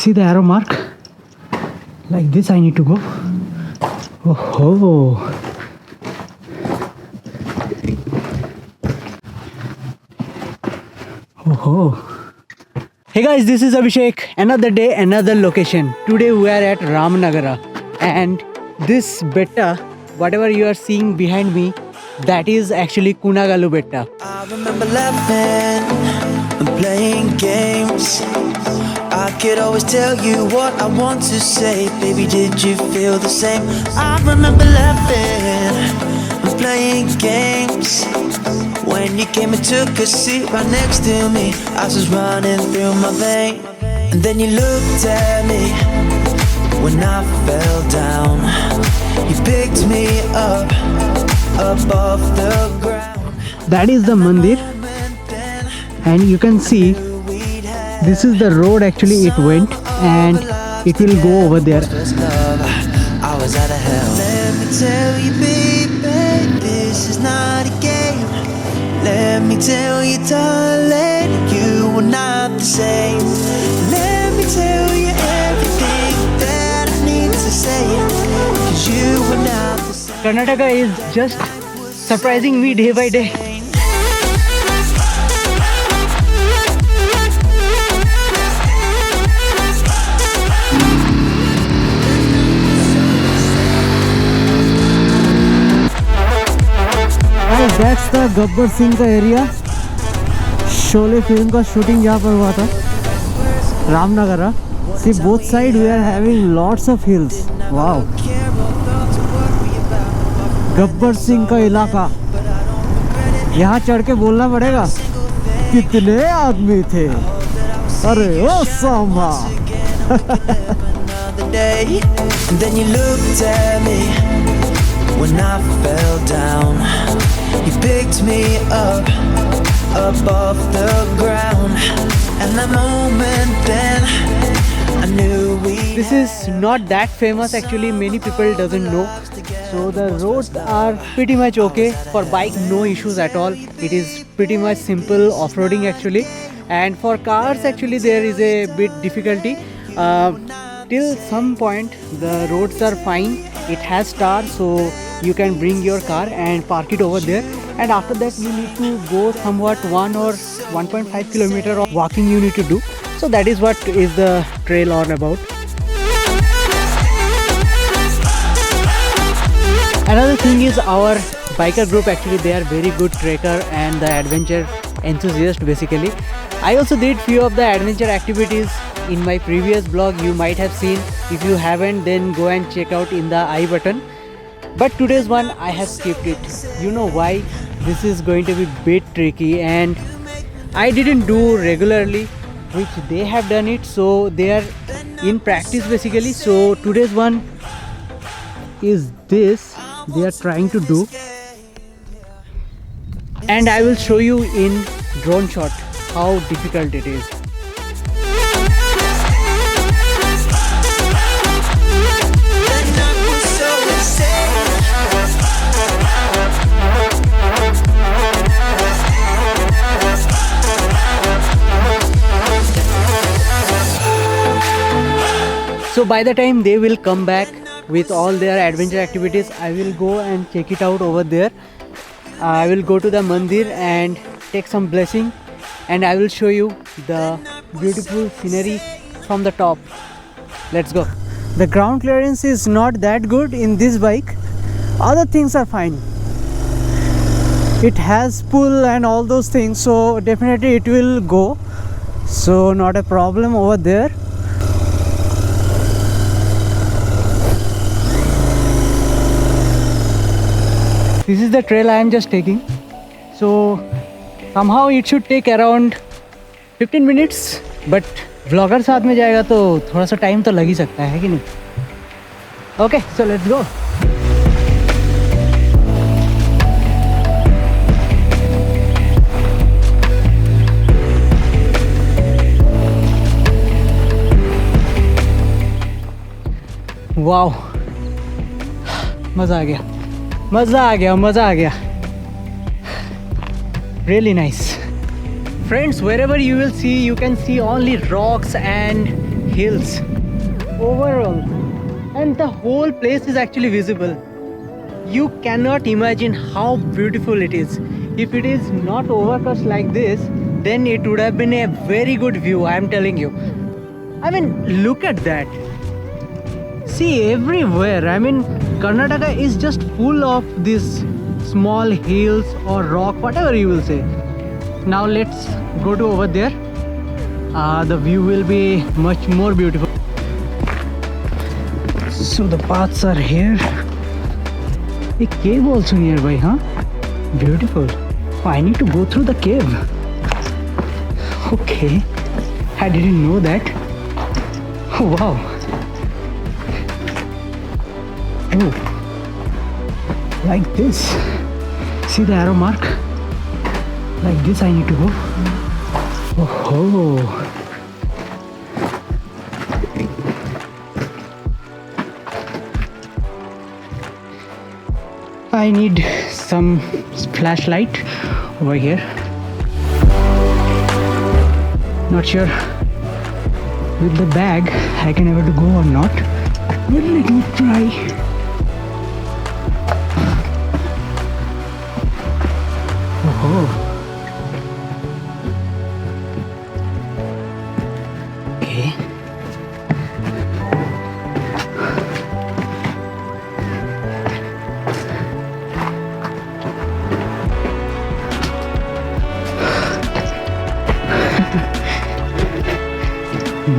See the arrow mark? Like this I need to go. Oh. Hey guys, this is Abhishek. Another day, another location. Today we are at Ramnagara, and this Betta, whatever you are seeing behind me, that is actually Kunagalu Betta. I remember laughing and playing games. I could always tell you what I want to say. Baby, did you feel the same? I remember laughing and playing games. When you came and took a seat right next to me, I was running through my veins. And then you looked at me when I fell down. You picked me up above the ground. That is the mandir, and you can see this is the road actually it went, and it will go over there. I was out of hell. Let me tell you, baby, this is not a game. Let me tell you, darling, you are not the same. Let me tell you everything that I need to say, 'cause you are not the same. Karnataka is just surprising me day by day. That's the Gabbar Singh का area. Sholay film का shooting यहाँ पर हुआ था. Ramanagara. See, both side we are having lots of hills. Wow. Gabbar Singh का इलाका. यहाँ चढ़ के बोलना पड़ेगा. कितने आदमी थे? अरे ओ Sambha. Then you looked at me when I fell down. You picked me up above the ground. And that moment then I knew we. This is not that famous actually, many people doesn't know. So the roads are pretty much okay for bike, no issues at all. It is pretty much simple off-roading actually, and for cars actually there is a bit difficulty. Till some point the roads are fine. It has tar, so you can bring your car and park it over there, and after that you need to go somewhat 1 or 1.5 kilometer of walking you need to do. So that is what is the trail all about. Another thing is our biker group actually, they are very good trekker and the adventure enthusiast basically. I also did few of the adventure activities in my previous blog, you might have seen. If you haven't, then go and check out in the I button. But today's one I have skipped it. You know why? This is going to be bit tricky and I didn't do regularly, which they have done it, so they are in practice basically. So today's one is this they are trying to do, and I will show you in drone shot how difficult it is. So by the time they will come back with all their adventure activities, I will go and check it out over there. I will go to the mandir and take some blessing, and I will show you the beautiful scenery from the top. Let's go. The ground clearance is not that good in this bike. Other things are fine. It has pull and all those things, so definitely it will go. So not a problem over there. This is the trail I am just taking. So somehow it should take around 15 minutes. But vlogger साथ में जाएगा तो थोड़ा सा time तो लग ही सकता है कि नहीं? Okay, so let's go. Wow, मज़ा आ गया. मज़ा आ गया. Really nice. Friends, wherever you will see, you can see only rocks and hills overall, and the whole place is actually visible. You cannot imagine how beautiful it is. If it is not overcast like this, then it would have been a very good view, I am telling you. I mean, look at that. See, everywhere. I mean, Karnataka is just full of these small hills or rock, whatever you will say. Now let's go to over there. The view will be much more beautiful. So the paths are here. A cave also nearby, huh? Beautiful. Oh, I need to go through the cave. Okay, I didn't know that. Oh, wow. Oh, like this. See the arrow mark? Like this I need to go. Oh. I need some flashlight over here. Not sure with the bag I can able to go or not, but let me try. Oh. Okay.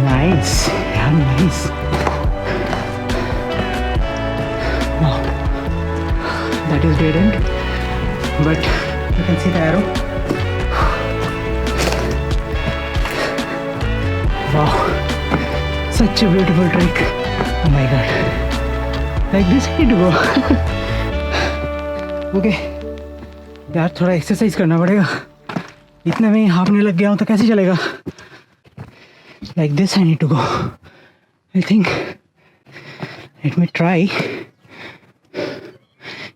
Nice, yeah, nice. Wow, that is dead end, but you can see the arrow. Wow, such a beautiful trick. Oh my god, like this I need to go. Okay, यार थोड़ा exercise करना पड़ेगा. इतना में हाफने लग गया हूँ तो कैसे चलेगा? Like this I need to go. I think. Let me try.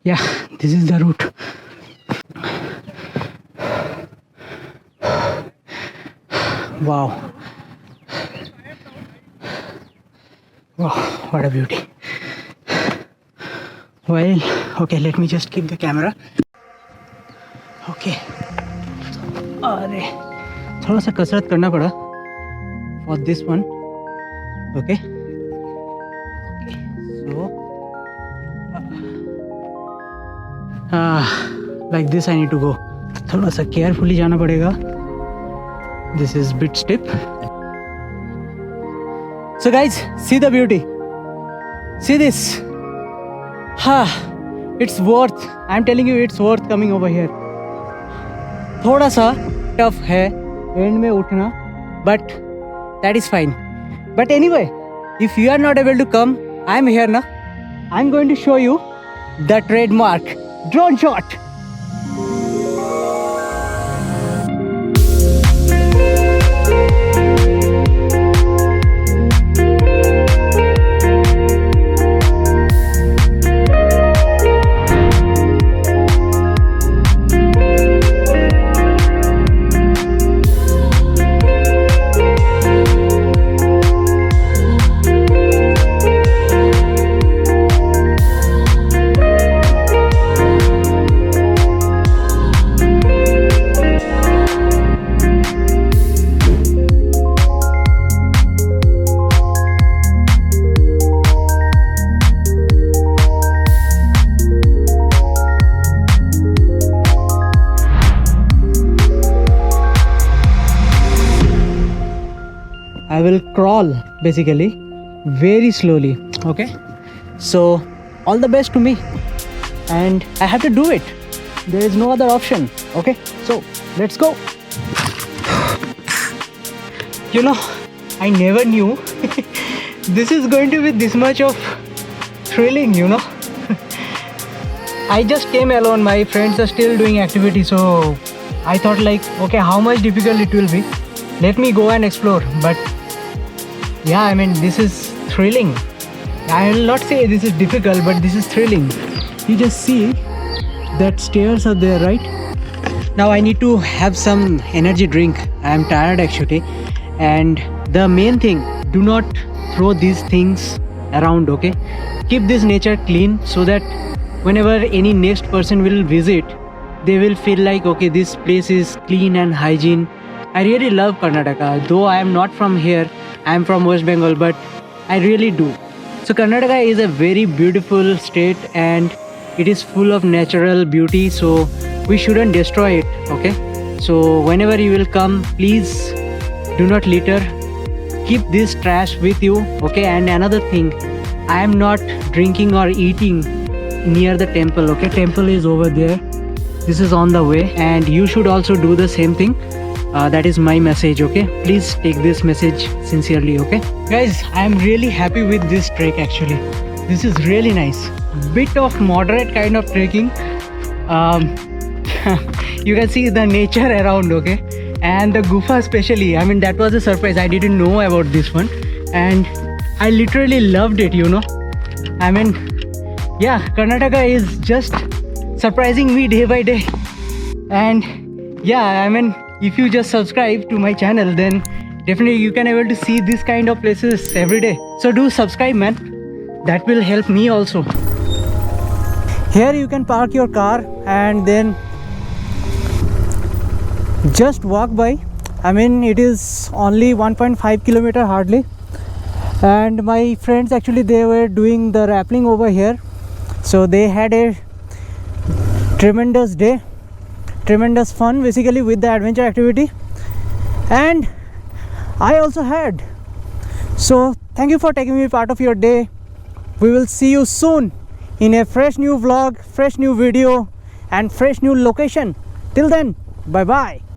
Yeah, this is the route. Wow. Wow, what a beauty. Well, okay, let me just keep the camera. Okay. अरे थोड़ा सा कसरत करना पड़ा for this one. Okay, so like this I need to go. थोड़ा सा carefully जाना पड़ेगा. This is bit steep. So guys, see the beauty. See this. It's worth. I'm telling you, it's worth coming over here. थोड़ा सा tough है end में उठना, but that is fine. But anyway, if you are not able to come, I am here now. I'm going to show you the trademark drone shot. I will crawl basically very slowly. Okay, so all the best to me, and I have to do it. There is no other option. Okay, so let's go. You know, I never knew this is going to be this much of thrilling, you know. I just came alone. My friends are still doing activity, so I thought like, okay, how much difficult it will be. Let me go and explore. But yeah, I mean, this is thrilling. I will not say this is difficult, but this is thrilling. You just see that stairs are there, right? Now I need to have some energy drink. I am tired actually, and the main thing do not throw these things around, okay? Keep this nature clean so that whenever any next person will visit, they will feel like, okay, this place is clean and hygiene. I really love Karnataka, though I am not from here. I am from West Bengal, but I really do. So Karnataka is a very beautiful state and it is full of natural beauty, so we shouldn't destroy it, okay? So whenever you will come, please do not litter. Keep this trash with you, okay? And another thing, I am not drinking or eating near the temple, okay? Temple is over there. This is on the way, and you should also do the same thing. That is my message, okay? Please take this message sincerely, okay? Guys, I am really happy with this trek actually. This is really nice. Bit of moderate kind of trekking. You can see the nature around, okay? And the gufa especially, I mean, that was a surprise. I didn't know about this one and I literally loved it, you know. I mean, yeah, Karnataka is just surprising me day by day. And yeah, I mean, if you just subscribe to my channel, then definitely you can able to see this kind of places every day. So do subscribe, man. That will help me also. Here you can park your car and then just walk by. I mean, it is only 1.5 kilometer hardly. And my friends actually, they were doing the rappelling over here, so they had a tremendous day, tremendous fun basically with the adventure activity, and I also had. So thank you for taking me part of your day. We will see you soon in a fresh new vlog, fresh new video and fresh new location. Till then, bye bye.